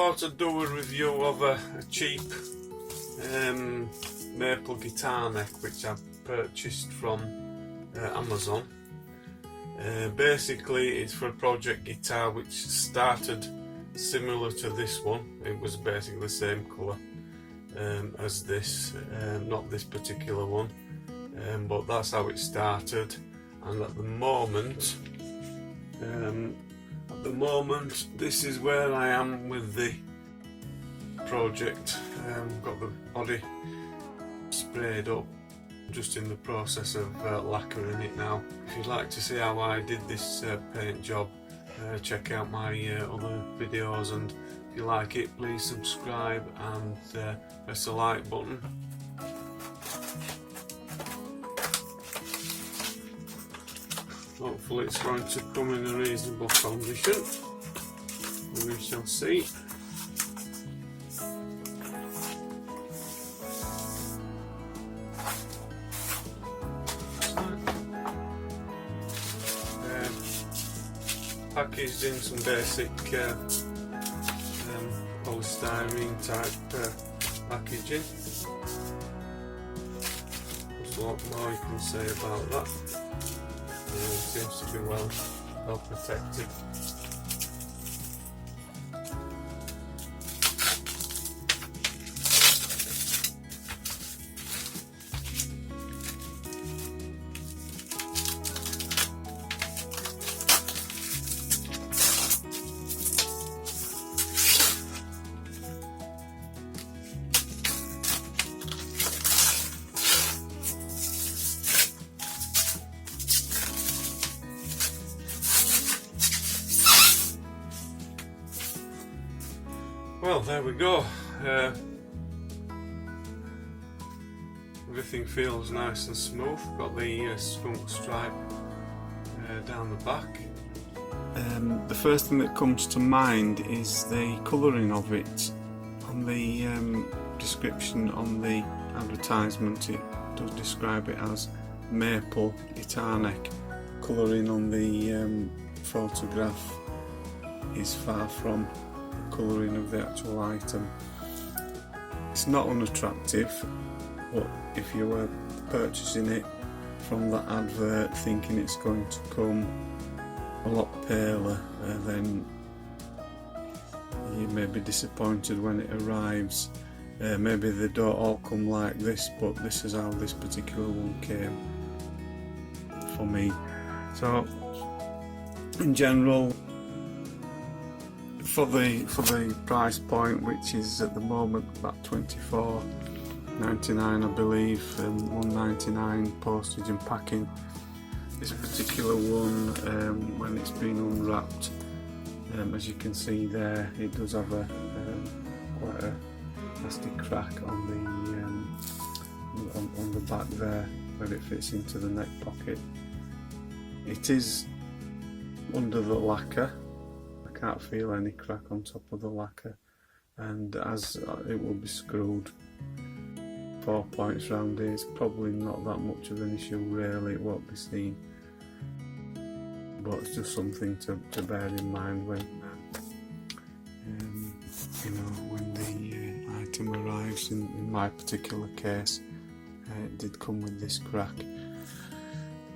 thought I'd do a review of a cheap maple guitar neck which I purchased from Amazon. Basically it's for a project guitar which started similar to this one. It was basically the same colour as this, not this particular one, but that's how it started. And at the moment this is where I am with the project. Got the body sprayed up, just in the process of lacquering it now. If you'd like to see how I did this paint job, check out my other videos, and if you like it, please subscribe and press the like button. Hopefully it's going to come in a reasonable condition, we shall see. Packaged in some basic polystyrene type packaging. There's a lot more you can say about that. It seems to be well protected. Well, there we go. Everything feels nice and smooth. Got the skunk stripe down the back. The first thing that comes to mind is the colouring of it. On the description on the advertisement, it does describe it as maple guitar neck. Colouring on the photograph is far from colouring of the actual item. It's not unattractive, but if you were purchasing it from that advert thinking it's going to come a lot paler, then you may be disappointed when it arrives. Maybe they don't all come like this, but this is how this particular one came for me. So in general, for the price point, which is at the moment about $24.99 I believe, and $1.99 postage and packing, this particular one, when it's been unwrapped, as you can see there, it does have a quite a nasty crack on the back there where it fits into the neck pocket. It is under the lacquer. Can't feel any crack on top of the lacquer, and as it will be screwed 4 points round here, it's probably not that much of an issue really. It won't be seen, but it's just something to bear in mind when when the item arrives. In my particular case, it did come with this crack.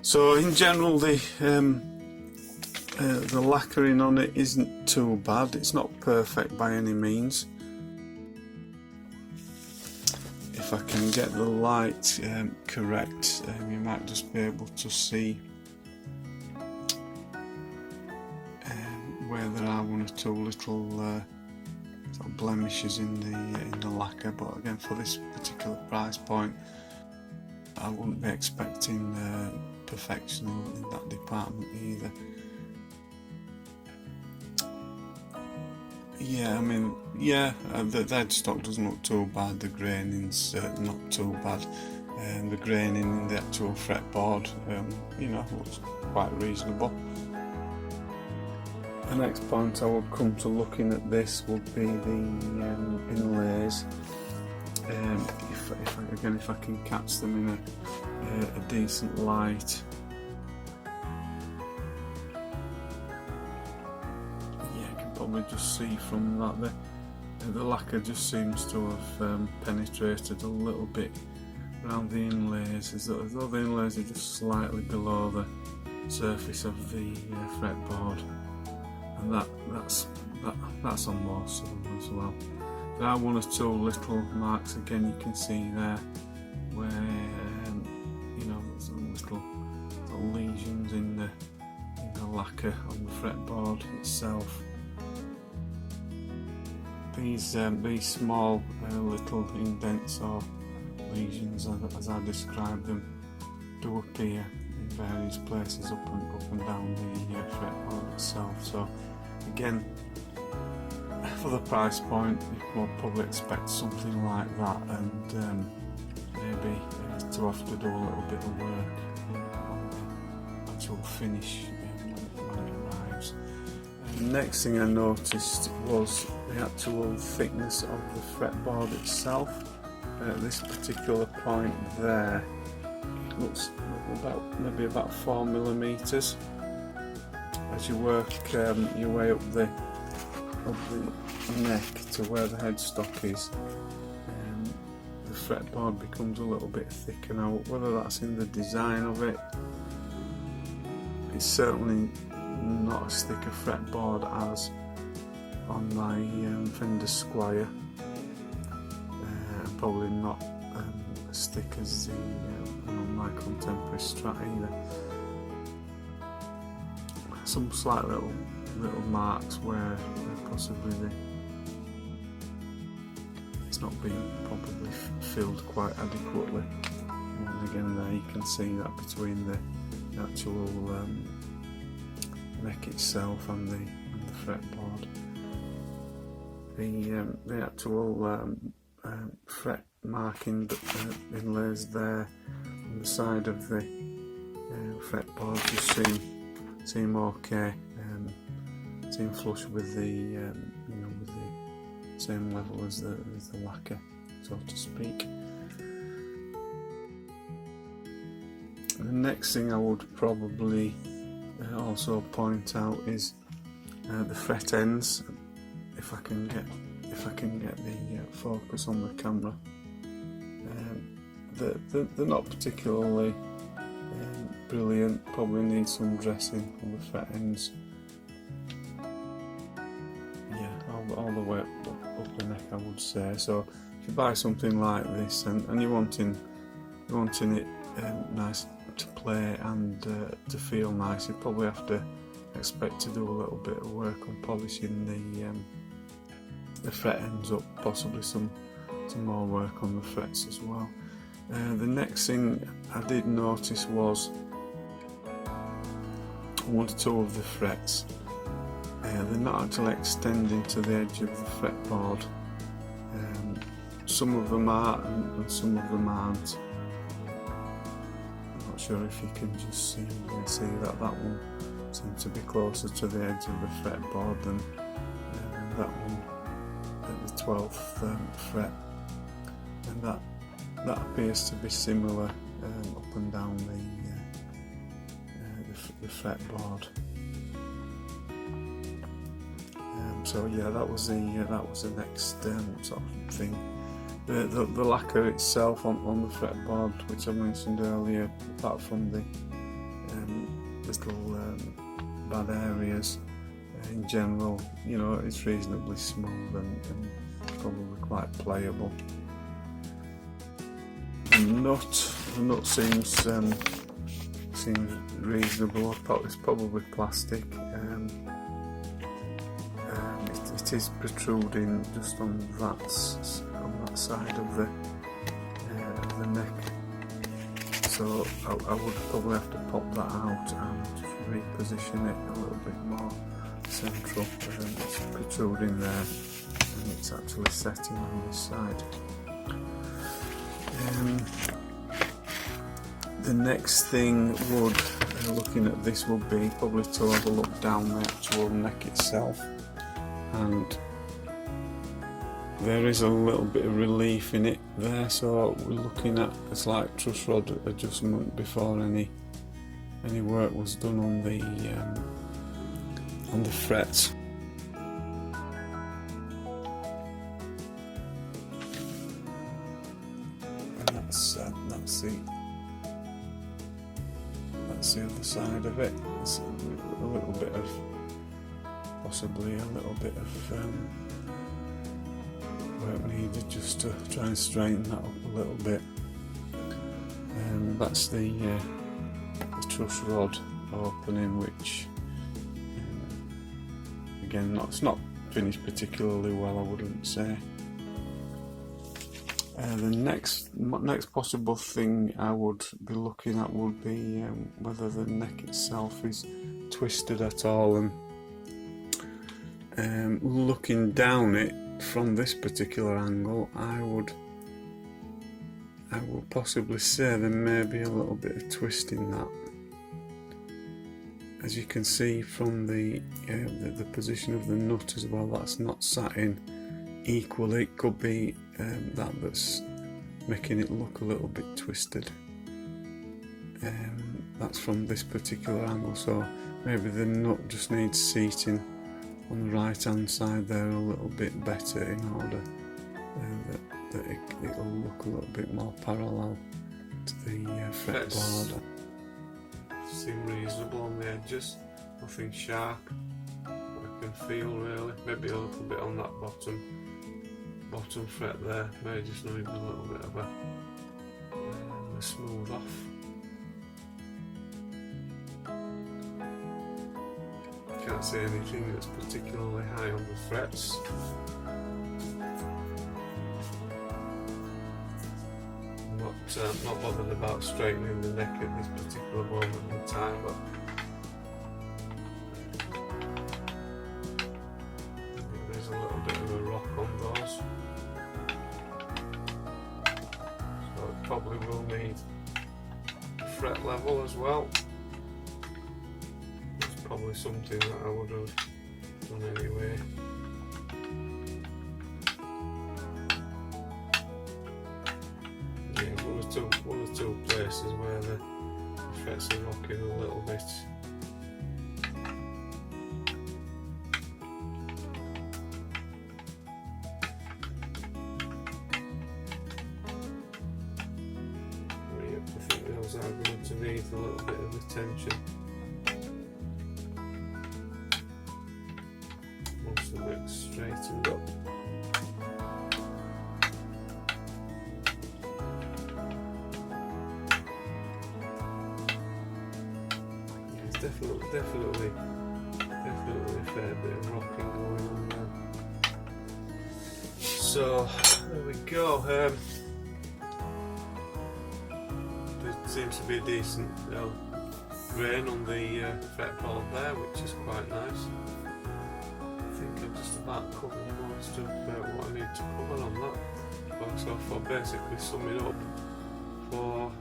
So in general, the lacquering on it isn't too bad. It's not perfect by any means. If I can get the light correct, you might just be able to see where there are one or two little sort of blemishes in the lacquer. But again, for this particular price point, I wouldn't be expecting perfection in that department either. Yeah, I mean, yeah, the headstock doesn't look too bad, the graining's not too bad, and the graining in the actual fretboard, looks quite reasonable. The next point I would come to looking at this would be the inlays. If I can catch them in a decent light. Yeah, I can probably just see from that the lacquer just seems to have penetrated a little bit around the inlays, as though the inlays are just slightly below the surface of the fretboard, and that's on most of them as well. There are one or two little marks again you can see there, where you know, there's some little lesions in the lacquer on the fretboard itself. These small little indents or lesions, as I describe them, do appear in various places up and down the fretboard itself. So again, for the price point, you will probably expect something like that, and maybe to have to do a little bit of work on the actual finish when it arrives. The next thing I noticed was the actual thickness of the fretboard itself. This particular point there looks maybe about 4 millimeters. As you work your way up the neck to where the headstock is, the fretboard becomes a little bit thicker. Now, whether that's in the design of it, it's certainly not as thick a fretboard as on my Fender Squier, and probably not as thick as the on my contemporary Strat either. Some slight little marks where possibly it's not being probably filled quite adequately, and again there you can see that between the actual neck itself and the fretboard. The actual fret marking inlays there on the side of the fretboard just seem okay, seem flush with the with the same level as the lacquer, so to speak. The next thing I would probably also point out is the fret ends. If I can get the focus on the camera, they're not particularly brilliant. Probably need some dressing on the fret ends. Yeah, all the way up the neck, I would say. So if you buy something like this and you're wanting it nice to play and to feel nice, you probably have to expect to do a little bit of work on polishing the fret ends up, possibly some more work on the frets as well. The next thing I did notice was one or two of the frets. They're not actually extending to the edge of the fretboard. Some of them are and some of them aren't. I'm not sure if you can just see that one seems to be closer to the edge of the fretboard than that one at the 12th fret, and that appears to be similar up and down the fretboard. So yeah, that was the next sort of thing. The lacquer itself on the fretboard, which I mentioned earlier, apart from the little bad areas, in general, you know, it's reasonably smooth and probably quite playable. The nut seems reasonable. It's probably plastic. It is protruding just on that side of the neck, so I would probably have to pop that out and just reposition it a little bit more central. It's protruding there and it's actually setting on this side. The next thing looking at this would be probably to have a look down the actual neck itself, and there is a little bit of relief in it there, so we're looking at a slight truss rod adjustment before any work was done on the frets. that's the other side of it. It's a little bit of, possibly a little bit of work needed just to try and straighten that up a little bit. That's the truss rod opening, which again, it's not finished particularly well, I wouldn't say. The next possible thing I would be looking at would be whether the neck itself is twisted at all, and looking down it from this particular angle, I would possibly say there may be a little bit of twist in that. As you can see from the position of the nut as well, that's not sat in equally. It could be that's making it look a little bit twisted. That's from this particular angle, so maybe the nut just needs seating on the right hand side there a little bit better, in order that it'll look a little bit more parallel to the fretboard. Seem reasonable on the edges, nothing sharp I can feel really. Maybe a little bit on that bottom fret there, may just need a little bit of a smooth off. Can't see anything that's particularly high on the frets. Not bothered about straightening the neck at this particular moment in time, but there's a little bit of a rock on those, so it probably will need fret level as well. It's probably something that I would have done anyway. One or two places where the frets are rocking a little bit. I think those are going to need a little bit of attention. Once the neck's straightened up. Definitely a fair bit of rocking going on there. So there we go. There seems to be a decent grain on the fretboard there, which is quite nice. I think I've just about covered most of what I need to cover on that. So for basically summing up, for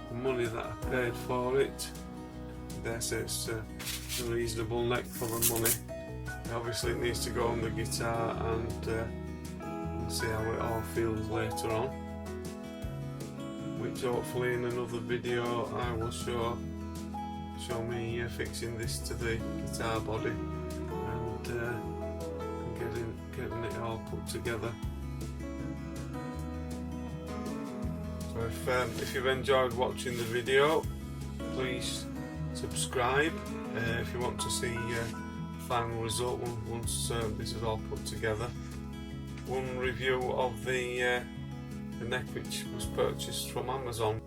the money that I paid for it, dare say it's a reasonable neck for the money. Obviously it needs to go on the guitar and see how it all feels later on, which hopefully in another video I will show me fixing this to the guitar body and getting it all put together. So if you've enjoyed watching the video, please subscribe if you want to see the final result once this is all put together. One review of the neck which was purchased from Amazon.